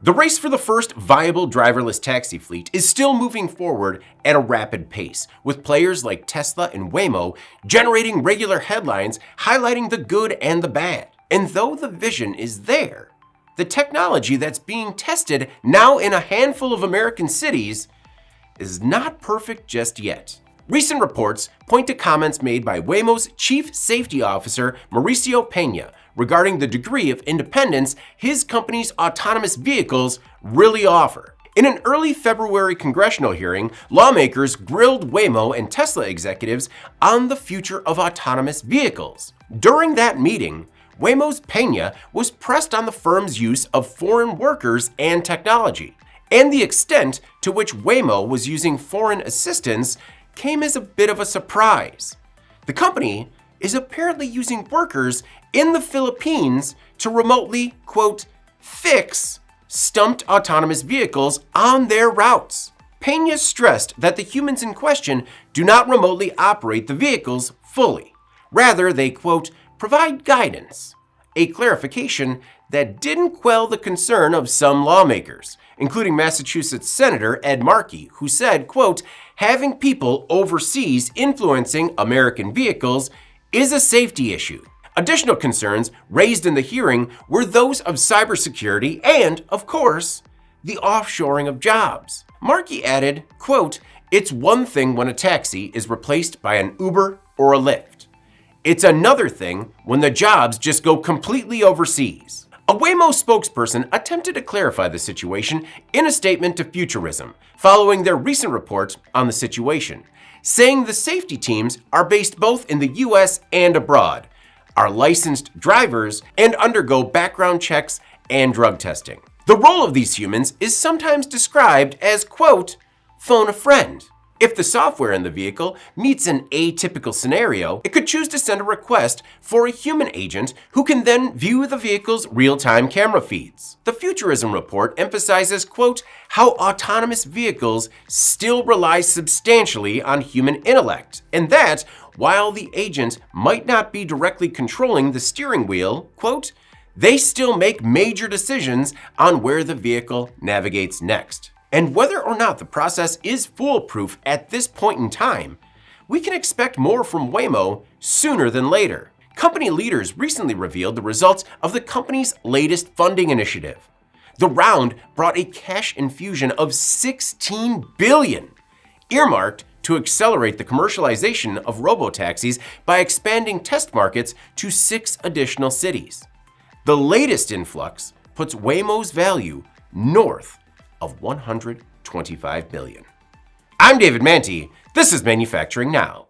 The race for the first viable driverless taxi fleet is still moving forward at a rapid pace, with players like Tesla and Waymo generating regular headlines highlighting the good and the bad. And though the vision is there, the technology that's being tested now in a handful of American cities is not perfect just yet. Recent reports point to comments made by Waymo's Chief Safety Officer, Mauricio Peña, regarding the degree of independence his company's autonomous vehicles really offer. In an early February congressional hearing, lawmakers grilled Waymo and Tesla executives on the future of autonomous vehicles. During that meeting, Waymo's Peña was pressed on the firm's use of foreign workers and technology, and the extent to which Waymo was using foreign assistance came as a bit of a surprise. The company is apparently using workers in the Philippines to remotely, quote, fix stumped autonomous vehicles on their routes. Peña stressed that the humans in question do not remotely operate the vehicles fully. Rather, they, quote, provide guidance, a clarification that didn't quell the concern of some lawmakers, including Massachusetts Senator Ed Markey, who said, quote, having people overseas influencing American vehicles is a safety issue. Additional concerns raised in the hearing were those of cybersecurity and, of course, the offshoring of jobs. Markey added, quote, it's one thing when a taxi is replaced by an Uber or a Lyft. It's another thing when the jobs just go completely overseas. A Waymo spokesperson attempted to clarify the situation in a statement to Futurism, following their recent report on the situation, saying the safety teams are based both in the US and abroad, are licensed drivers, and undergo background checks and drug testing. The role of these humans is sometimes described as, quote, phone a friend. If the software in the vehicle meets an atypical scenario, it could choose to send a request for a human agent who can then view the vehicle's real-time camera feeds. The Futurism report emphasizes, quote, how autonomous vehicles still rely substantially on human intellect, and that, while the agent might not be directly controlling the steering wheel, quote, they still make major decisions on where the vehicle navigates next. And whether or not the process is foolproof at this point in time, we can expect more from Waymo sooner than later. Company leaders recently revealed the results of the company's latest funding initiative. The round brought a cash infusion of $16 billion, earmarked to accelerate the commercialization of robotaxis by expanding test markets to 6 additional cities. The latest influx puts Waymo's value north of $125 billion. I'm David Manti. This is Manufacturing Now.